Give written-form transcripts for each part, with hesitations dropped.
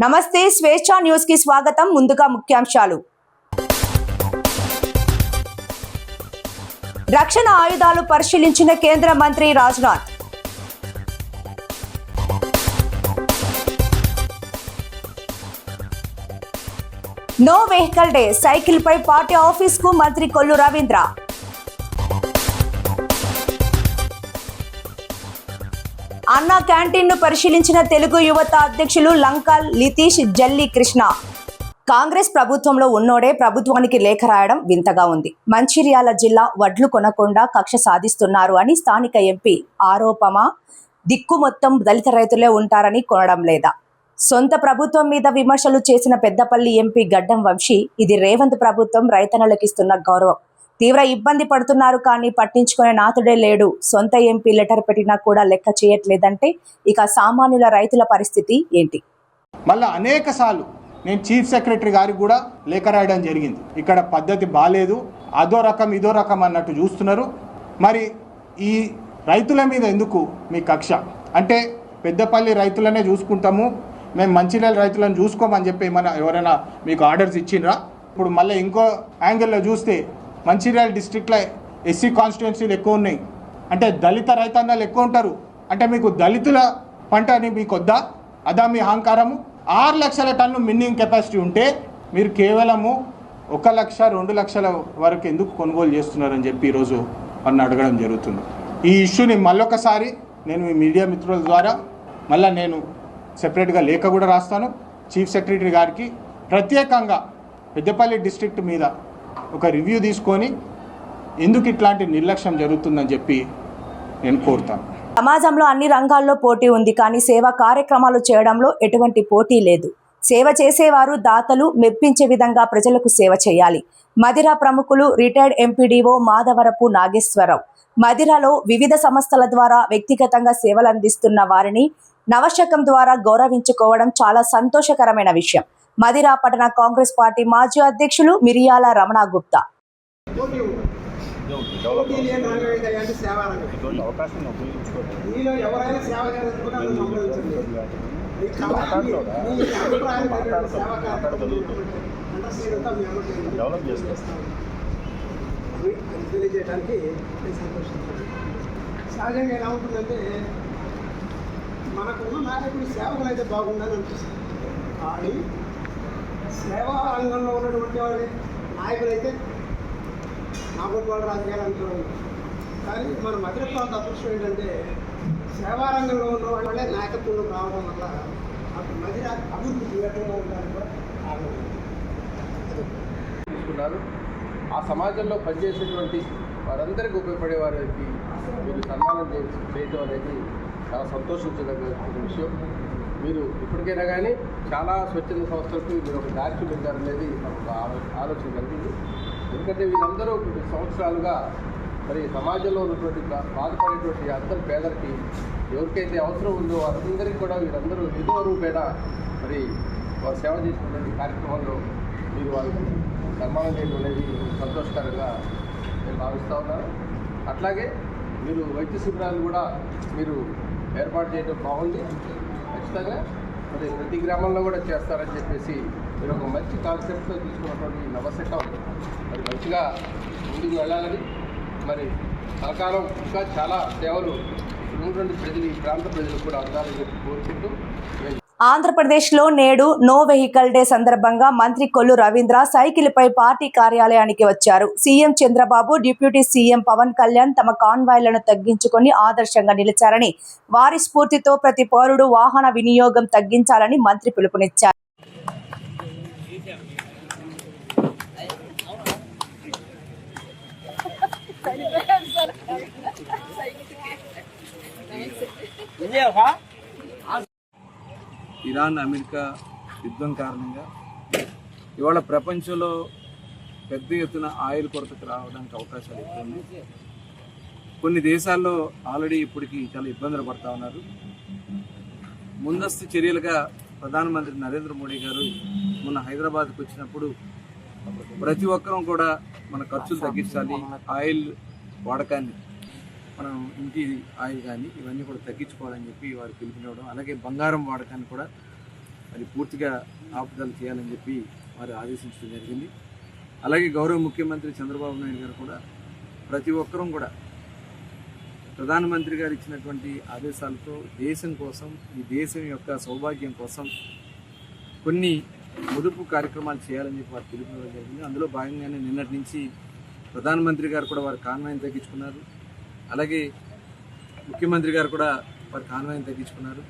నమస్తే స్వేచ్ఛ న్యూస్ కి స్వాగతం. ముందుగా ముఖ్యాంశాలు. రక్షణ ఆయుధాలు పరిశీలించిన కేంద్ర మంత్రి Rajnath. No vehicle day, cycle పై పార్టీ ఆఫీస్ కు మంత్రి కొల్లు రవీంద్ర. అన్నా క్యాంటీన్ ను పరిశీలించిన తెలుగు యువత అధ్యక్షులు లంకాల్ లితీష్ జల్లి కృష్ణ. కాంగ్రెస్ ప్రభుత్వంలో ఉన్నోడే ప్రభుత్వానికి లేఖ రాయడం వింతగా ఉంది. మంచిర్యాల జిల్లా వడ్లు కొనకుండా కక్ష సాధిస్తున్నారు అని స్థానిక ఎంపీ ఆరోపమ. దిక్కు మొత్తం దళిత రైతులే ఉంటారని కొనడం లేదా? సొంత ప్రభుత్వం మీద విమర్శలు చేసిన పెద్దపల్లి ఎంపీ గడ్డం వంశీ, ఇది రేవంత్ ప్రభుత్వం రైతన్నలకు ఇస్తున్న గౌరవం. తీవ్ర ఇబ్బంది పడుతున్నారు కానీ పట్టించుకునే నాథుడే లేడు. సొంత ఎంపీ లెటర్ పెట్టినా కూడా లెక్క చేయట్లేదంటే ఇక సామాన్యుల రైతుల పరిస్థితి ఏంటి? మళ్ళీ అనేక సార్లు నేను చీఫ్ సెక్రటరీ గారికి కూడా లేఖ రాయడం జరిగింది. ఇక్కడ పద్ధతి బాగాలేదు, అదో రకం ఇదో రకం అన్నట్టు చూస్తున్నారు. మరి ఈ రైతుల మీద ఎందుకు మీ కక్ష? అంటే పెద్దపల్లి రైతులనే చూసుకుంటాము, మేము మంచిర్యాల రైతులను చూసుకోమని చెప్పి ఎవరైనా మీకు ఆర్డర్స్ ఇచ్చిండ్రా? ఇప్పుడు మళ్ళీ ఇంకో యాంగిల్లో చూస్తే మంచిర్యాల డిస్ట్రిక్ట్లో ఎస్సీ కాన్స్టిట్యున్సీలు ఎక్కువ ఉన్నాయి, అంటే దళిత రైతాంగాలు ఎక్కువ ఉంటారు. అంటే మీకు దళితుల పంట అని మీకు వద్దా? అదా మీ అహంకారము? 6 లక్షల టన్ను మిన్నింగ్ కెపాసిటీ ఉంటే మీరు కేవలము 1 లక్ష 2 లక్షల వరకు ఎందుకు కొనుగోలు చేస్తున్నారని చెప్పి ఈరోజు నన్ను అడగడం జరుగుతుంది. ఈ ఇష్యూని మళ్ళొకసారి నేను మీ మీడియా మిత్రుల ద్వారా మళ్ళీ నేను సెపరేట్గా లేఖ కూడా రాస్తాను చీఫ్ సెక్రటరీ గారికి. ప్రత్యేకంగా పెద్దపల్లి డిస్ట్రిక్ట్ మీద ఒక రివ్యూ తీసుకొని ఎందుకు ఇట్లాంటి నిర్లక్ష్యం జరుగుతుందని చెప్పి నేను కోరుతాను. సమాజంలో అన్ని రంగాల్లో పోటీ ఉంది, కానీ సేవా కార్యక్రమాలు చేయడంలో ఎటువంటి పోటీ లేదు. సేవ చేసేవారు దాతలు మెప్పించే విధంగా ప్రజలకు సేవ చేయాలి. మదిర ప్రముఖులు రిటైర్డ్ ఎంపీడీఓ మాధవరపు నాగేశ్వరరావు. మదిరలో వివిధ సంస్థల ద్వారా వ్యక్తిగతంగా సేవలు అందిస్తున్న వారిని నవశకం ద్వారా గౌరవించుకోవడం చాలా సంతోషకరమైన విషయం. మదిర పట్టణ కాంగ్రెస్ పార్టీ మాజీ అధ్యక్షులు మిరియాల రమణ గుప్తా. సహజంగా ఎలా ఉంటుందంటే మనకున్న నాయకుడు సేవకులు అయితే బాగుందని అనిపిస్తుంది. కానీ సేవా రంగంలో ఉన్నటువంటి వాళ్ళే నాయకులైతే నాగోటి వాళ్ళ రాజకీయాలు అనుకోవాలి. కానీ మన మధ్య ప్రాంత అదృష్టం ఏంటంటే సేవా రంగంలో ఉన్న వాళ్ళే నాయకత్వంలో రావడం వల్ల అప్పుడు మధ్య అభివృద్ధి తీవ్రంగా ఉండడానికి కూడా తీసుకున్నారు. ఆ సమాజంలో పనిచేసేటువంటి వారందరికీ ఉపయోగపడే వారికి మీరు సన్మానం చేయడం అనేది చాలా సంతోషించదగ్గ విషయం. మీరు ఇప్పటికైనా కానీ చాలా స్వచ్ఛంద సంస్థలకు మీరు ఒక దారి చూపించారనేది ఒక ఆలోచన కలిగింది. ఎందుకంటే వీరందరూ కొన్ని సంవత్సరాలుగా మరి సమాజంలో ఉన్నటువంటి బాధపడేటువంటి అందరి పేదలకి ఎవరికైతే అవసరం ఉందో వారందరికీ కూడా వీరందరూ ఏదో రూపేణ మరి వారు సేవ చేసినటువంటి కార్యక్రమంలో మీరు వాళ్ళకి సన్మానం చేయడం అనేది సంతోషకరంగా నేను భావిస్తూ ఉన్నాను. అట్లాగే మీరు వైద్య శిబిరాలు కూడా మీరు ఏర్పాటు చేయడం బాగుంది. ఖచ్చితంగా మరి ప్రతి గ్రామంలో కూడా చేస్తారని చెప్పేసి మీరు ఒక మంచి కాన్సెప్ట్తో తీసుకున్నటువంటి నవశకం మరి మంచిగా ముందుకు వెళ్ళాలని, మరి సహకారం ఇంకా చాలా సేవలు ఉన్నటువంటి ప్రజలు, ఈ ప్రాంత ప్రజలు కూడా అందాలని చెప్పి కోరుకుంటూ ఆంధ్రప్రదేశ్లో నేడు నో వెహికల్ డే సందర్భంగా మంత్రి కొల్లు రవీంద్ర సైకిల్ పై పార్టీ కార్యాలయానికి వచ్చారు. CM Chandrababu, deputy CM Pawan Kalyan తమ కాన్వాయ్లను తగ్గించుకొని ఆదర్శంగా నిలిచారని, వారి స్ఫూర్తితో ప్రతి పౌరుడు వాహన వినియోగం తగ్గించాలని మంత్రి పిలుపునిచ్చారు. ఇరాన్ అమెరికా యుద్ధం కారణంగా ఇవాళ ప్రపంచంలో పెద్ద ఎత్తున ఆయిల్ కొరతకు రావడానికి అవకాశాలు ఎక్కువ ఉన్నాయి. కొన్ని దేశాల్లో ఆల్రెడీ ఇప్పటికీ చాలా ఇబ్బందులు పడుతూ ఉన్నారు. ముందస్తు చర్యలుగా ప్రధానమంత్రి నరేంద్ర మోడీ గారు మొన్న హైదరాబాద్కి వచ్చినప్పుడు ప్రతి ఒక్కరూ కూడా మన ఖర్చులు తగ్గించాలి, ఆయిల్ వాడకాన్ని మనం ఇంటి ఆయిల్ కానీ ఇవన్నీ కూడా తగ్గించుకోవాలని చెప్పి వారు పిలుపునివ్వడం, అలాగే బంగారం వాడకాన్ని కూడా మరి పూర్తిగా ఆపుదల చేయాలని చెప్పి వారు ఆదేశించడం జరిగింది. అలాగే గౌరవ ముఖ్యమంత్రి చంద్రబాబు నాయుడు గారు కూడా ప్రతి ఒక్కరూ కూడా ప్రధానమంత్రి గారు ఇచ్చినటువంటి ఆదేశాలతో దేశం కోసం, ఈ దేశం యొక్క సౌభాగ్యం కోసం కొన్ని పొదుపు కార్యక్రమాలు చేయాలని చెప్పి వారు పిలుపునివ్వడం జరిగింది. అందులో భాగంగానే నిన్నటి నుంచి ప్రధానమంత్రి గారు కూడా వారి కాన్వాయ్ని తగ్గించుకున్నారు. అలాగే ముఖ్యమంత్రి గారు కూడా వారి కాన్వాయ్ని తగ్గించుకున్నారు.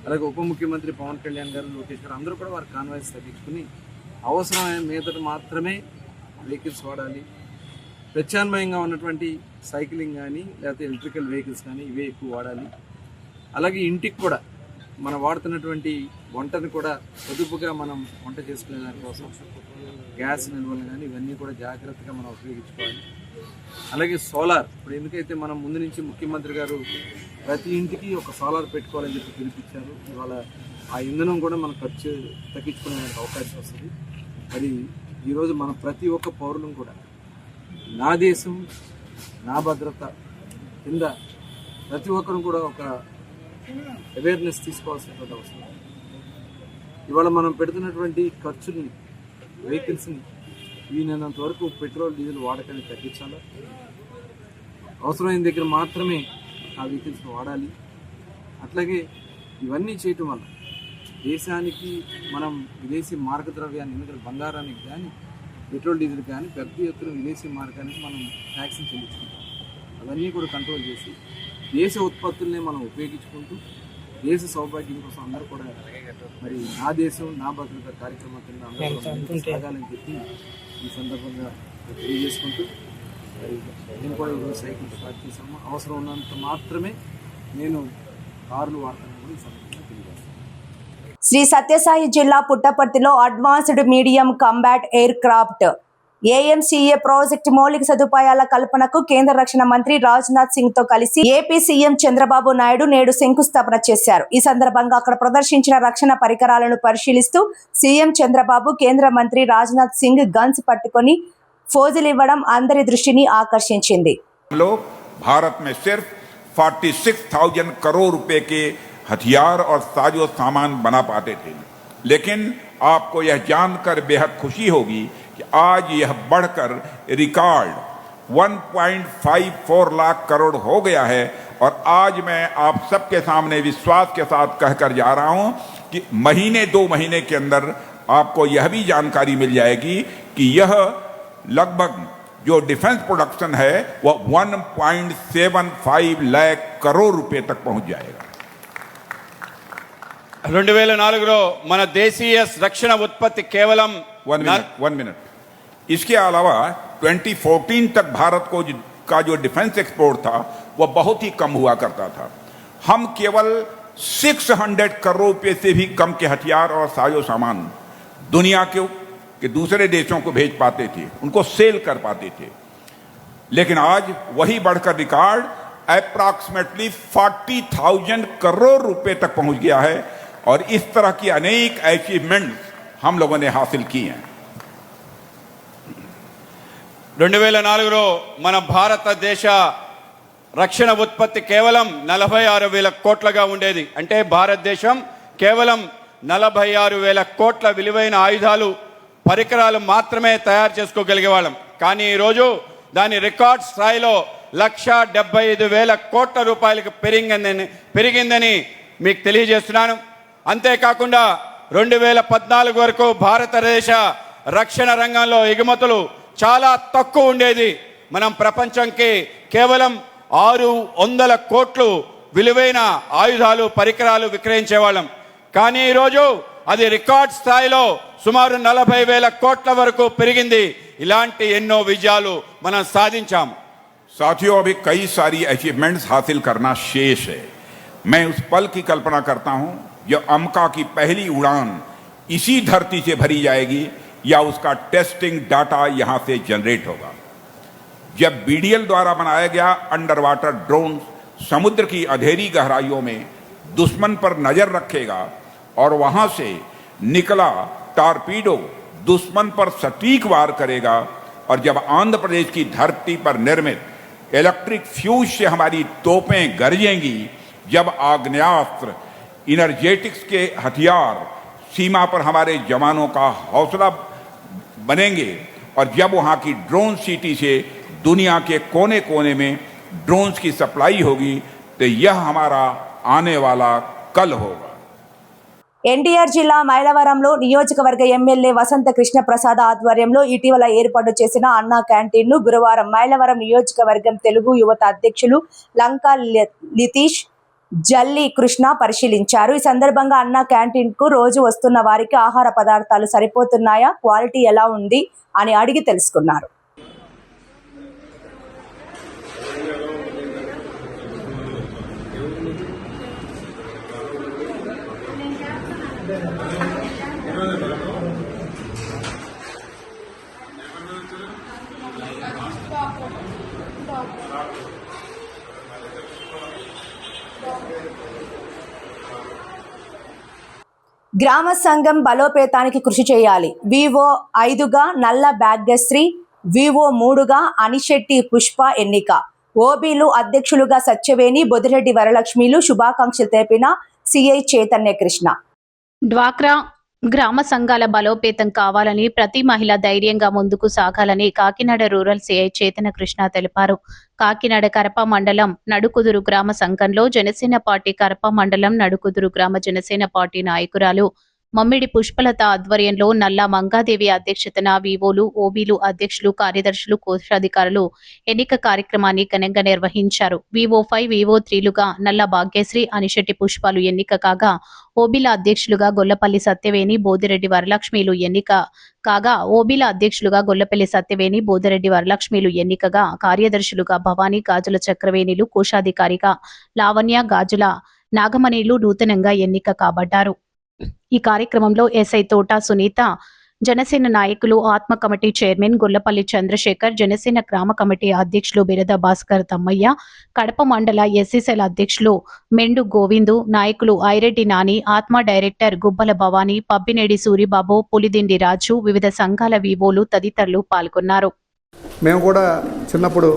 అలాగే ఉప ముఖ్యమంత్రి పవన్ కళ్యాణ్ గారు, లోకేష్ గారు అందరూ కూడా వారి కాన్వాయ్స్ తగ్గించుకుని అవసరమైన మీదట మాత్రమే వెహికల్స్ వాడాలి, ప్రత్యామ్నాయంగా ఉన్నటువంటి సైక్లింగ్ కానీ లేకపోతే ఎలక్ట్రికల్ వెహికల్స్ కానీ ఇవే ఎక్కువ వాడాలి. అలాగే ఇంటికి కూడా మనం వాడుతున్నటువంటి వంటను కూడా పొదుపుగా మనం వంట చేసుకునే దానికోసం గ్యాస్ నిల్వలు కానీ ఇవన్నీ కూడా జాగ్రత్తగా మనం ఉపయోగించుకోవాలి. అలాగే సోలార్, ఇప్పుడు ఎందుకైతే మనం ముందు నుంచి ముఖ్యమంత్రి గారు ప్రతి ఇంటికి ఒక సోలార్ పెట్టుకోవాలని చెప్పి పిలిపించారు. ఇవాళ ఆ ఇంధనం కూడా మన ఖర్చు తగ్గించుకునే అవకాశం వస్తుంది. మరి ఈరోజు మన ప్రతి ఒక్క పౌరులం కూడా నా దేశం నా భద్రత కింద ప్రతి ఒక్కరు కూడా ఒక అవేర్నెస్ తీసుకోవాల్సినటువంటి అవసరం. ఇవాళ మనం పెడుతున్నటువంటి ఖర్చుని, వెహికల్స్ని వీలైనంత వరకు పెట్రోల్ డీజిల్ వాడకాన్ని తగ్గించాలి. అవసరమైన దగ్గర మాత్రమే ఆ వెహికల్స్ని వాడాలి. అట్లాగే ఇవన్నీ చేయటం వల్ల దేశానికి మనం విదేశీ మార్గ ద్రవ్యాన్ని, ఎందుకంటే బంగారానికి కానీ పెట్రోల్ డీజిల్ కానీ పెద్ద ఎత్తున విదేశీ మార్గానికి మనం ట్యాక్స్ని చెల్లించుకుంటాం. అవన్నీ కూడా కంట్రోల్ చేసి దేశ ఉత్పత్తుల్ని మనం ఉపయోగించుకుంటూ దేశ సౌభాగ్యం కోసం అందరూ కూడా మరి నా దేశం నా భద్రత కార్యక్రమం కింద అందరూ సాగాలని చెప్పి ఈ సందర్భంగా తెలియజేసుకుంటూ మరి నేను కూడా ఈరోజు సైకిల్ స్టార్ట్ చేశాము. అవసరం ఉన్నంత మాత్రమే నేను కార్లు వాడతానని కూడా ఈ సందర్భంగా తెలియజేస్తాను. శ్రీ సత్యసాయి జిల్లా పుట్టపర్తిలో advanced medium combat air craft AMCA project మౌలిక సదుపాయాల కల్పనకు కేంద్ర రక్షణ మంత్రి రాజ్నాథ్ సింగ్ తో కలిసి ఏపీ సీఎం చంద్రబాబు నాయుడు నేడు శంకుస్థాపన చేశారు. ఈ సందర్భంగా అక్కడ ప్రదర్శించిన రక్షణ పరికరాలను పరిశీలిస్తూ సీఎం చంద్రబాబు కేంద్ర మంత్రి రాజ్నాథ్ సింగ్ గన్స్ పట్టుకొని ఫోజులు ఇవ్వడం అందరి దృష్టిని ఆకర్షించింది. भारत में सिर्फ 46,000 करोड़ रुपए के हथियार और साजो सामान बना पाते थे, लेकिन आपको यह जानकर बेहद खुशी होगी कि आज यह बढ़कर रिकॉर्ड 1.54 लाख करोड़ हो गया है। और आज मैं आप सबके सामने विश्वास के साथ कहकर जा रहा हूं कि महीने 2 महीने के अंदर आपको यह भी जानकारी मिल जाएगी कि यह लगभग जो डिफेंस प्रोडक्शन है वह 1.75 लाख करोड़ रुपए तक पहुंच जाएगा। 2004లో మన దేశీయ రక్షణ ఉత్పత్తి కేవలం 1 मिनट। इसके अलावा 2014 तक भारत को का जो डिफेंस एक्सपोर्ट था वह बहुत ही कम हुआ करता था। हम केवल 600 करोड़ रुपए से भी कम के हथियार और साजो सामान दुनिया के दूसरे देशों को भेज पाते थे, उनको सेल कर पाते थे। लेकिन आज वही बढ़कर रिकॉर्ड अप्रॉक्सीमेटली 40,000 करोड़ रुपए तक पहुंच गया है। और इस तरह की अनेक अचीवमेंट्स हम लोगों ने हासिल की हैं। 2004లో మన భారతదేశ రక్షణ ఉత్పత్తి కేవలం 46,000 కోట్లుగా ఉండేది. అంటే భారతదేశం కేవలం 46,000 కోట్ల విలువైన ఆయుధాలు, పరికరాలు మాత్రమే తయారు చేసుకోగలిగేవాళ్ళం. కానీ ఈరోజు దాని రికార్డ్ స్థాయిలో 1,75,000 కోట్ల రూపాయలకు పెరిగిందని మీకు తెలియజేస్తున్నాను. అంతేకాకుండా 2014 వరకు భారతదేశ రక్షణ రంగంలో ఎగుమతులు చాలా తక్కువ ఉండేది. మనం ప్రపంచంకి కేవలం 600 కోట్లు విలువైన ఆయుధాలు, పరికరాలు విక్రయించేవాళ్ళం. కానీ ఈరోజు అది రికార్డ్ స్థాయిలో సుమారు 40,000 కోట్ల వరకు పెరిగింది. ఇలాంటి ఎన్నో విజయాలు మనం సాధించాము. साथियों, अभी कई सारी अचीवमेंट्स हासिल करना शेष है। मैं उस पल की कल्पना करता हूं जब अमका की पहली उड़ान इसी धरती से भरी जाएगी या उसका टेस्टिंग डाटा यहां से जनरेट होगा। जब बीडीएल द्वारा बनाया गया अंडर वाटर ड्रोन समुद्र की अंधेरी गहराइयों में दुश्मन पर नजर रखेगा और वहां से निकला टारपीडो दुश्मन पर सटीक वार करेगा। और जब आंध्र प्रदेश की धरती पर निर्मित इलेक्ट्रिक फ्यूज से हमारी तोपें गरजेंगी, जब आग्नेयास्त्र, इनर्जेटिक्स के हथियार सीमा पर हमारे जवानों का हौसला बनेंगे और जब वहाँ की ड्रोन सिटी से दुनिया के कोने कोने में ड्रोन्स की सप्लाई होगी तो यह हमारा आने वाला कल होगा। ఎన్టీఆర్ జిల్లా మైలవరంలో నియోజకవర్గ ఎమ్మెల్యే వసంత కృష్ణ ప్రసాద్ ఆధ్వర్యంలో ఇటీవల ఏర్పాటు చేసిన అన్నా క్యాంటీన్ను గురువారం మైలవరం నియోజకవర్గం తెలుగు యువత అధ్యక్షులు లంకా లితీష్ జల్లి కృష్ణ పరిశీలించారు. ఈ సందర్భంగా అన్నా క్యాంటీన్కు రోజు వస్తున్న వారికి ఆహార పదార్థాలు సరిపోతున్నాయా, క్వాలిటీ ఎలా ఉంది అని అడిగి తెలుసుకున్నారు. గ్రామ సంఘం బలోపేతానికి కృషి చేయాలి. వివో 5గా నల్ల భాగ్యశ్రీ, వివో 3గా అనిశెట్టి పుష్ప ఎన్నిక. ఓబీలు అధ్యక్షులుగా సత్యవేణి, బొదిరెడ్డి వరలక్ష్మిలు శుభాకాంక్షలు తెలిపిన సిఐ చైతన్య కృష్ణ. డ్వాక్రా గ్రామ సంఘాల బలోపేతం కావాలని, ప్రతి మహిళ ధైర్యంగా ముందుకు సాగాలని కాకినాడ రూరల్ సిఐ చైతన్య కృష్ణ తెలిపారు. కాకినాడ కరప మండలం నడుకుదురు గ్రామ సంఘంలో జనసేన పార్టీ కరప మండలం నడుకుదురు గ్రామ జనసేన పార్టీ నాయకురాలు మమ్మిడి పుష్పలత ఆధ్వర్యంలో నల్లా మంగాదేవి అధ్యక్షతన వివోలు, ఓబీలు అధ్యక్షులు, కార్యదర్శులు, కోశాధికారులు ఎన్నిక కార్యక్రమాన్ని ఘనంగా నిర్వహించారు. వివో 5, వివో 3లుగా నల్ల భాగ్యశ్రీ, అనిశెట్టి పుష్పాలు ఎన్నిక కాగా, ఓబీల అధ్యక్షులుగా గొల్లపల్లి సత్యవేణి, బోదిరెడ్డి వరలక్ష్మిలు ఎన్నిక కాగా, ఓబీల అధ్యక్షులుగా గొల్లపల్లి సత్యవేణి, బోదిరెడ్డి వరలక్ష్మిలు ఎన్నికగా, కార్యదర్శులుగా భవానీ, గాజుల చక్రవేణిలు, కోశాధికారిగా లావణ్య, గాజుల నాగమణిలు నూతనంగా ఎన్నిక కాబడ్డారు. ఈ కార్యక్రమంలో ఎస్ఐ తోట సునీత, జనసేన నాయకులు, ఆత్మ కమిటీ చైర్మన్ గొల్లపల్లి చంద్రశేఖర్, జనసేన గ్రామ కమిటీ అధ్యక్షులు బిరద భాస్కర్ తమ్మయ్య, కడప మండల ఎస్సీసెల్ అధ్యక్షులు మెండు గోవిందు, నాయకులు ఐరెడ్డి నాని, ఆత్మ డైరెక్టర్ గుబ్బల భవానీ, పబ్బినేడి సూరిబాబు, పులిదిండి రాజు, వివిధ సంఘాల వివోలు తదితరులు పాల్గొన్నారు. మేము కూడా చిన్నప్పుడు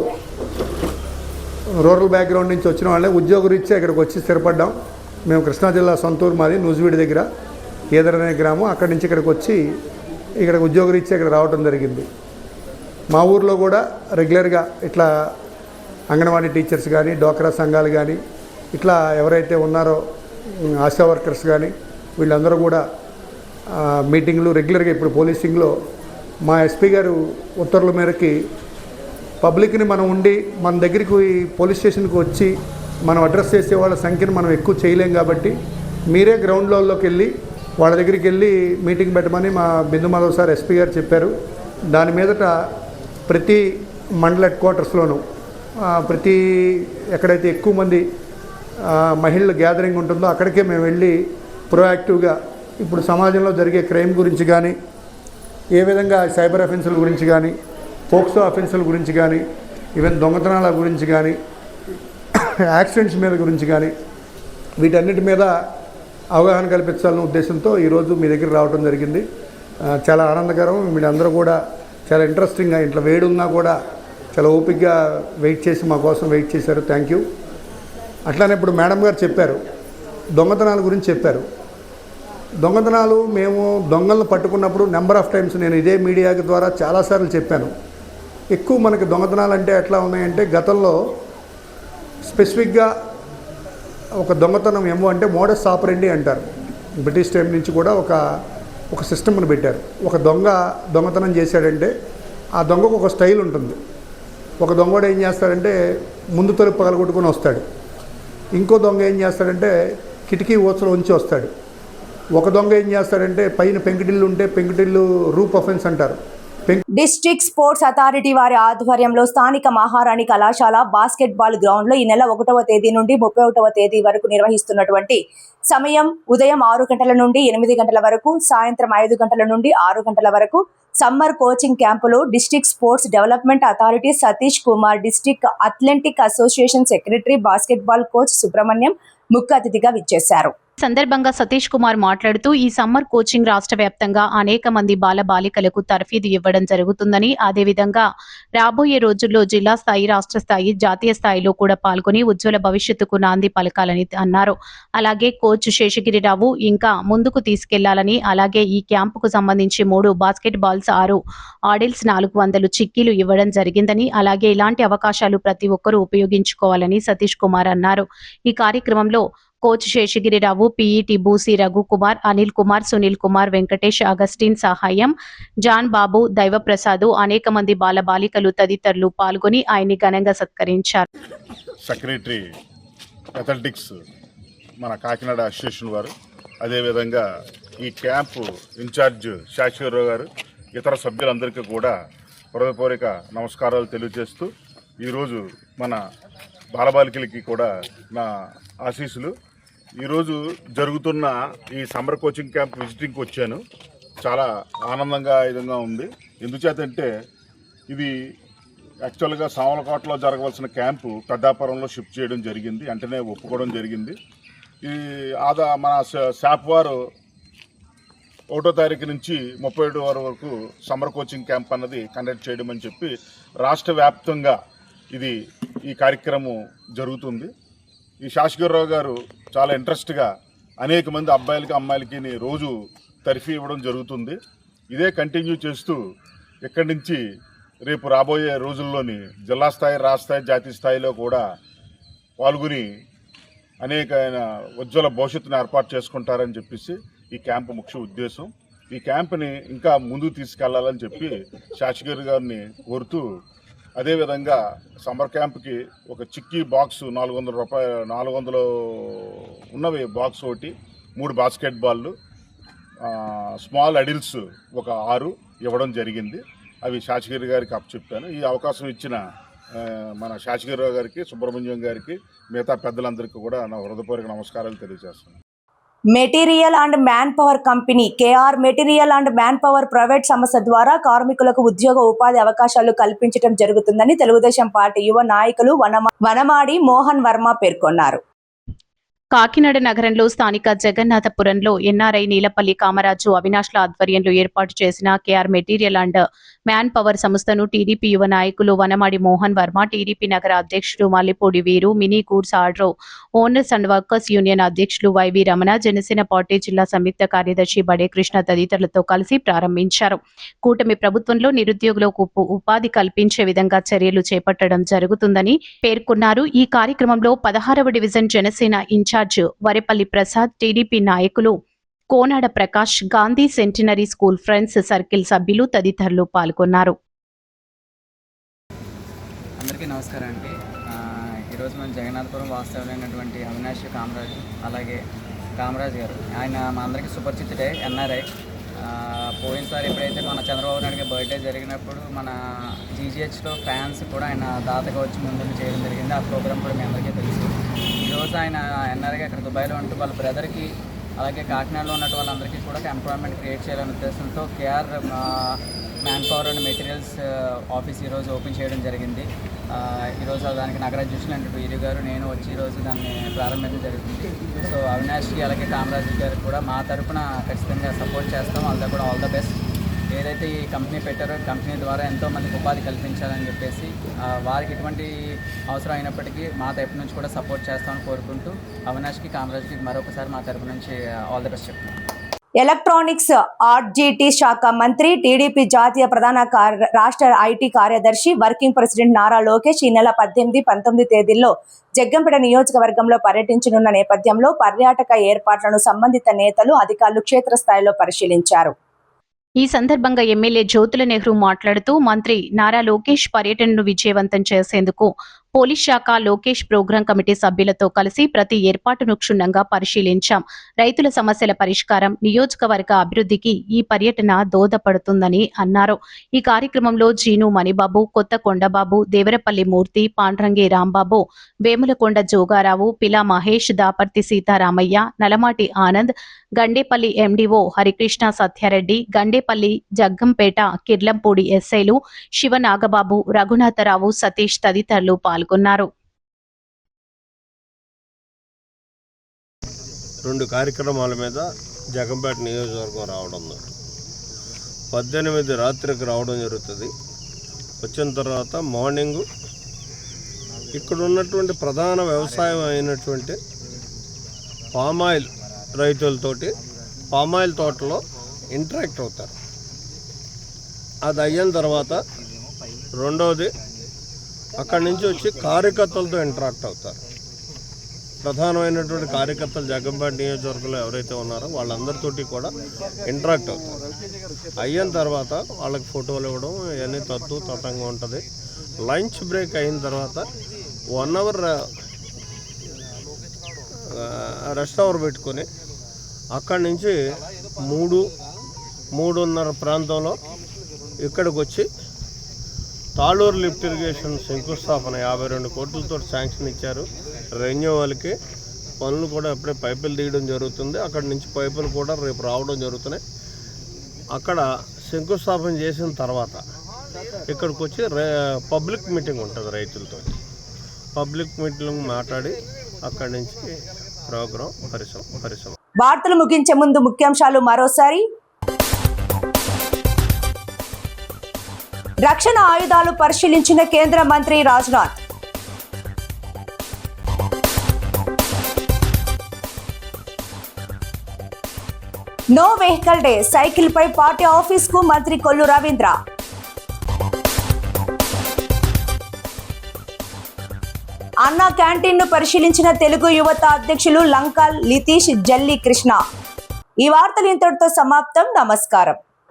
రూరల్ బ్యాక్గ్రౌండ్ నుంచి వచ్చిన వాళ్ళే ఉద్యోగరీత్యా ఇక్కడికి వచ్చి స్థిరపడ్డాం. మేము కృష్ణా జిల్లా సొంతూరు మాది నూజివీడి దగ్గర ఏదరనే గ్రామం. అక్కడి నుంచి ఇక్కడికి వచ్చి ఇక్కడ ఉద్యోగరీత్యా ఇక్కడ రావడం జరిగింది. మా ఊర్లో కూడా రెగ్యులర్గా ఇట్లా అంగన్వాడీ టీచర్స్ కానీ, డోక్రా సంఘాలు కానీ, ఇట్లా ఎవరైతే ఉన్నారో ఆశా వర్కర్స్ కానీ వీళ్ళందరూ కూడా మీటింగ్లు రెగ్యులర్గా ఇప్పుడు పోలీసింగ్లో మా ఎస్పీ గారు ఉత్తర్వుల మేరకి పబ్లిక్ని మనం ఉండి మన దగ్గరికి పోలీస్ స్టేషన్కి వచ్చి మనం అడ్రస్ చేసే వాళ్ళ సంఖ్యను మనం ఎక్కువ చేయలేం కాబట్టి మీరే గ్రౌండ్ లెవెల్లోకి వెళ్ళి వాళ్ళ దగ్గరికి వెళ్ళి మీటింగ్ పెట్టమని మా బిందు మాధవ్ సార్ ఎస్పీ గారు చెప్పారు. దాని మీదట ప్రతి మండల హెడ్ క్వార్టర్స్లోనూ ప్రతి ఎక్కడైతే ఎక్కువ మంది మహిళల గ్యాదరింగ్ ఉంటుందో అక్కడికే మేము వెళ్ళి ప్రొయాక్టివ్గా ఇప్పుడు సమాజంలో జరిగే క్రైమ్ గురించి కానీ, ఏ విధంగా సైబర్ అఫెన్సుల గురించి కానీ, పోక్సో అఫెన్సుల గురించి కానీ, ఈవెన్ దొంగతనాల గురించి కానీ, యాక్సిడెంట్స్ మీద గురించి కానీ వీటన్నిటి మీద అవగాహన కల్పించాలనే ఉద్దేశంతో ఈరోజు మీ దగ్గర రావడం జరిగింది. చాలా ఆనందకరం. మీరందరూ కూడా చాలా ఇంట్రెస్టింగ్గా, ఇంట్లో వేడున్నా కూడా చాలా ఓపికగా వెయిట్ చేసి మా కోసం వెయిట్ చేశారు. Thank you. అట్లానే ఇప్పుడు మేడం గారు చెప్పారు, దొంగతనాల గురించి చెప్పారు. దొంగతనాలు మేము దొంగలను పట్టుకున్నప్పుడు నెంబర్ ఆఫ్ టైమ్స్ నేను ఇదే మీడియా ద్వారా చాలాసార్లు చెప్పాను. ఎక్కువ మనకి దొంగతనాలు అంటే ఎట్లా ఉన్నాయంటే, గతంలో స్పెసిఫిక్గా ఒక దొంగతనం ఏమో అంటే మోడస్ ఆపరెండి అంటారు. బ్రిటిష్ టైం నుంచి కూడా ఒక సిస్టమ్ని పెట్టారు. ఒక దొంగతనం చేశాడంటే ఆ దొంగకు ఒక స్టైల్ ఉంటుంది. ఒక దొంగడు ఏం చేస్తాడంటే ముందు తలుపు పగలగొట్టుకొని వస్తాడు. ఇంకో దొంగ ఏం చేస్తాడంటే కిటికీ ఊచలో ఉంచి వస్తాడు. ఒక దొంగ ఏం చేస్తాడంటే పైన పెంకుటిల్లు ఉంటే పెంకుటిల్లు రూప్ అఫెన్స్ అంటారు. డిస్ట్రిక్ట్ స్పోర్ట్స్ అథారిటీ వారి ఆధ్వర్యంలో స్థానిక మహారాణి కళాశాల బాస్కెట్బాల్ గ్రౌండ్లో ఈ నెల 1వ తేదీ నుండి 31వ తేదీ వరకు నిర్వహిస్తున్నటువంటి సమయం ఉదయం 6 గంటల నుండి 8 గంటల వరకు, సాయంత్రం 5 గంటల నుండి 6 గంటల వరకు సమ్మర్ కోచింగ్ క్యాంపులో district sports development authority Satish Kumar, district athletic association secretary, basketball coach Subrahmanyam ముఖ్య అతిథిగా విచ్చేశారు. సందర్భంగా సతీష్ కుమార్ మాట్లాడుతూ ఈ సమ్మర్ కోచింగ్ రాష్ట్ర వ్యాప్తంగా అనేక మంది బాల బాలికలకు తర్ఫీదు ఇవ్వడం జరుగుతుందని, అదేవిధంగా రాబోయే రోజుల్లో జిల్లా స్థాయి, రాష్ట్ర స్థాయి, జాతీయ స్థాయిలో కూడా పాల్గొని ఉజ్వల భవిష్యత్తుకు నాంది పలకాలని అన్నారు. అలాగే కోచ్ శేషగిరిరావు ఇంకా ముందుకు తీసుకెళ్లాలని, అలాగే ఈ క్యాంపుకు సంబంధించి 3 బాస్కెట్ బాల్స్, 6 ఆడిల్స్, 400 చిక్కీలు ఇవ్వడం జరిగిందని, అలాగే ఇలాంటి అవకాశాలు ప్రతి ఒక్కరూ ఉపయోగించుకోవాలని సతీష్ కుమార్ అన్నారు. ఈ కార్యక్రమంలో coach Seshagirirao, PET Boosi Raghukumar, Anil Kumar, Sunil Kumar, Venkatesh, Augustine Sahayam, John Babu, Daivaprasad, అనేక మంది బాల బాలికలు తదితరులు పాల్గొని ఆయన్ని ఘనంగా సత్కరించారు. సెక్రటరీ అథ్లెటిక్స్ మన కాకినాడ అసోసియేషన్ వారు, అదేవిధంగా ఈ క్యాంపు ఇన్ఛార్జ్ శాశ్వరరావు గారు, ఇతర సభ్యులందరికీ కూడా హృదయపూర్వక నమస్కారాలు తెలియజేస్తూ, ఈరోజు మన బాలబాలికలకి కూడా నా ఆశీస్సులు. ఈరోజు జరుగుతున్న ఈ సమ్మర్ కోచింగ్ క్యాంప్ విజిటింగ్కి వచ్చాను. చాలా ఆనందంగా విధంగా ఉంది. ఎందుచేతంటే ఇది యాక్చువల్గా సామలకోటలో జరగవలసిన క్యాంపు పెద్దాపురంలో షిఫ్ట్ చేయడం జరిగింది. వెంటనే ఒప్పుకోవడం జరిగింది. ఈ మన శాప్ వారు 1వ తారీఖు నుంచి 31 వరకు సమ్మర్ కోచింగ్ క్యాంప్ అన్నది కండక్ట్ చేయడం అని చెప్పి రాష్ట్ర వ్యాప్తంగా ఈ కార్యక్రమం జరుగుతుంది. ఈ శాశ్వరరావు గారు చాలా ఇంట్రెస్ట్గా అనేక మంది అబ్బాయిలకి అమ్మాయిలకి రోజు తర్ఫీ ఇవ్వడం జరుగుతుంది. ఇదే కంటిన్యూ చేస్తూ ఇక్కడి నుంచి రేపు రాబోయే రోజుల్లోని జిల్లా స్థాయి, రాష్ట్ర స్థాయి, జాతీయ స్థాయిలో కూడా పాల్గొని అనేక ఉజ్వల భవిష్యత్తును ఏర్పాటు చేసుకుంటారని చెప్పేసి ఈ క్యాంపు ముఖ్య ఉద్దేశం. ఈ క్యాంపుని ఇంకా ముందుకు తీసుకెళ్లాలని చెప్పి శాశ్వరి గారిని కోరుతూ, అదేవిధంగా సమ్మర్ క్యాంప్కి ఒక చిక్కీ బాక్స్ 400 ఉన్నవి బాక్స్ ఒకటి, 3 బాస్కెట్ బాళ్ళు, స్మాల్ అడిల్స్ ఒక 6 ఇవ్వడం జరిగింది. అవి శాశ్వరి గారికి అప్పచెప్పాను. ఈ అవకాశం ఇచ్చిన మన శాశ్వరిరావు గారికి, సుబ్రహ్మణ్యం గారికి, మిగతా పెద్దలందరికీ కూడా నా హృదయపూర్వక నమస్కారాలు తెలియజేస్తున్నాను. Material and manpower company KR material and manpower private సంస్థ ద్వారా కార్మికులకు ఉద్యోగ ఉపాధి అవకాశాలు కల్పించడం జరుగుతుందని తెలుగుదేశం పార్టీ యువ నాయకులు వనమాడి మోహన్ వర్మ పేర్కొన్నారు. కాకినాడ నగరంలో స్థానిక జగన్నాథపురంలో ఎన్ఆర్ఐ నీలపల్లి కామరాజు, అవినాష్ల ఆధ్వర్యంలో ఏర్పాటు చేసిన KR material and manpower సంస్థను టీడీపీ యువ నాయకులు వనమాడి మోహన్ వర్మ, టీడీపీ నగర అధ్యక్షుడు మల్లిపూడి వీరు, mini goods order owners and workers union అధ్యక్షులు వైవి రమణ, జనసేన పార్టీ జిల్లా సంయుక్త కార్యదర్శి బడే కృష్ణ తదితరులతో కలిసి ప్రారంభించారు. కూటమి ప్రభుత్వంలో నిరుద్యోగులకు ఉపాధి కల్పించే విధంగా చర్యలు చేపట్టడం జరుగుతుందని పేర్కొన్నారు. ఈ కార్యక్రమంలో 16వ division Janasena in-charge Varepalli Prasad, TDP నాయకులు Konada Prakash, Gandhi centenary school friends circle సభ్యులు తదితరులు పాల్గొన్నారు. అందరికీ నమస్కారం అండి. ఈరోజు మన జగన్నాథపురం వాస్తవ్యులైనటువంటి అవినాష్ కామరాజు, అలాగే కామరాజు గారు, ఆయన మా అందరికీ సుపరిచితుడే, ఎన్ఆర్ఐ. పోయినసారి ఎప్పుడైతే మన చంద్రబాబు నాయుడు గారి బర్త్డే జరిగినప్పుడు మన జీజీహెచ్లో ఫ్యాన్స్ కూడా ఆయన దాతగా వచ్చి ముందుకు చేయడం జరిగింది. ఆ ప్రోగ్రామ్ కూడా మీ అందరికీ తెలుసు. ఈరోజు ఆయన ఎన్ఆర్ఐగా ఇక్కడ దుబాయ్లో ఉంటూ వాళ్ళ బ్రదర్కి, అలాగే కాకినాడలో ఉన్న వాళ్ళందరికీ కూడా ఎంప్లాయ్మెంట్ క్రియేట్ చేయాలనే ఉద్దేశంతో KR manpower and materials office ఈరోజు ఓపెన్ చేయడం జరిగింది. ఈరోజు దానికి నగర అధ్యక్షులు వీరు గారు, నేను వచ్చి ఈరోజు దాన్ని ప్రారంభించడం జరుగుతుంది. సో అవినాష్కి అలాగే కామరాజు గారికి కూడా మా తరఫున ఖచ్చితంగా సపోర్ట్ చేస్తాం. వాళ్ళతో కూడా ఆల్ ద బెస్ట్. ఏదైతే ఈ కంపెనీ పెట్టారో కంపెనీ ద్వారా ఎంతోమందికి ఉపాధి కల్పించాలని చెప్పేసి వారికి ఎటువంటి అవసరం అయినప్పటికీ మా తరపు నుంచి కూడా సపోర్ట్ చేస్తామని కోరుకుంటూ అవినాష్కి, కామరాజ్కి మరొకసారి మా తరపు నుంచి ఆల్ ది బెస్ట్ చెప్తున్నాను. ఎలక్ట్రానిక్స్ ఆర్జీటీ శాఖ మంత్రి, టీడీపీ జాతీయ ప్రధాన రాష్ట్ర ఐటీ కార్యదర్శి, వర్కింగ్ ప్రెసిడెంట్ నారా లోకేష్ ఈ నెల 18, 19 తేదీల్లో జగ్గంపేట నియోజకవర్గంలో పర్యటించనున్న నేపథ్యంలో పర్యాటక ఏర్పాట్లను సంబంధిత నేతలు, అధికారులు క్షేత్రస్థాయిలో పరిశీలించారు. ఈ సందర్భంగా ఎమ్మెల్యే జ్యోతుల నెహ్రూ మాట్లాడుతూ, మంత్రి నారా లోకేష్ పర్యటనను విజయవంతం చేసేందుకు పోలీస్ శాఖ, లోకేష్ ప్రోగ్రాం కమిటీ సభ్యులతో కలిసి ప్రతి ఏర్పాటును క్షుణ్ణంగా పరిశీలించాం. రైతుల సమస్యల పరిష్కారం, నియోజకవర్గ అభివృద్ధికి ఈ పర్యటన దోహదపడుతుందని అన్నారు. ఈ కార్యక్రమంలో జీను మణిబాబు, కొత్త కొండబాబు, దేవరపల్లి మూర్తి, పాండ్రంగి రాంబాబు, వేములకొండ జోగారావు, పిలా మహేష్, దాపర్తి సీతారామయ్య, నలమాటి ఆనంద్, గండేపల్లి ఎండిఓ హరికృష్ణ సత్యారెడ్డి, గండేపల్లి, జగ్గంపేట, కిర్లంపూడి ఎస్ఐలు శివనాగబాబు, రఘునాథరావు, సతీష్ తదితరులు పాల్గొన్నారు. 2 కార్యక్రమాల మీద జగంపేట నియోజకవర్గం రావడం. 18 రాత్రికి రావడం జరుగుతుంది. వచ్చిన తర్వాత మార్నింగు ఇక్కడ ఉన్నటువంటి ప్రధాన వ్యవసాయం అయినటువంటి పామాయిల్ రైతులతోటి పామాయిల్ తోటలో ఇంటరాక్ట్ అవుతారు. అది అయిన తర్వాత రెండవది అక్కడి నుంచి వచ్చి కార్యకర్తలతో ఇంటరాక్ట్ అవుతారు. ప్రధానమైనటువంటి కార్యకర్తలు జగంపేట నియోజకవర్గంలో ఎవరైతే ఉన్నారో వాళ్ళందరితోటి కూడా ఇంటరాక్ట్ అవుతారు. అయిన తర్వాత వాళ్ళకి ఫోటోలు ఇవ్వడం ఇవన్నీ తతంగా ఉంటుంది. లంచ్ బ్రేక్ అయిన తర్వాత 1 అవర్ రెస్ట్ అవర్ పెట్టుకొని అక్కడి నుంచి 3:30 ప్రాంతంలో ఇక్కడికి వచ్చి తాళూరు లిఫ్ట్ ఇరిగేషన్ శంకుస్థాపన 52 కోట్లతో శాంక్షన్ ఇచ్చారు. రెన్యూవల్కి పనులు కూడా అప్పుడే పైపులు తీయడం జరుగుతుంది. అక్కడి నుంచి పైపులు కూడా రేపు రావడం జరుగుతున్నాయి. అక్కడ శంకుస్థాపన చేసిన తర్వాత ఇక్కడికి వచ్చి పబ్లిక్ మీటింగ్ ఉంటుంది. రైతులతో పబ్లిక్ మీటింగ్ మాట్లాడి అక్కడి నుంచి ప్రోగ్రాం పరిశ్రమ. వార్తలు ముగించే ముందు ముఖ్యాంశాలు మరోసారి. రక్షణ ఆయుధాలు పరిశీలించిన కేంద్ర మంత్రి Rajnath. No vehicle day, cycle పై పార్టీ ఆఫీస్ కు మంత్రి కొల్లు రవీంద్ర. అన్నా క్యాంటీన్ ను పరిశీలించిన తెలుగు యువత అధ్యక్షులు లంకాల్ లితీష్ జల్లి కృష్ణ. ఈ వార్తలు ఇంతటితో సమాప్తం. నమస్కారం.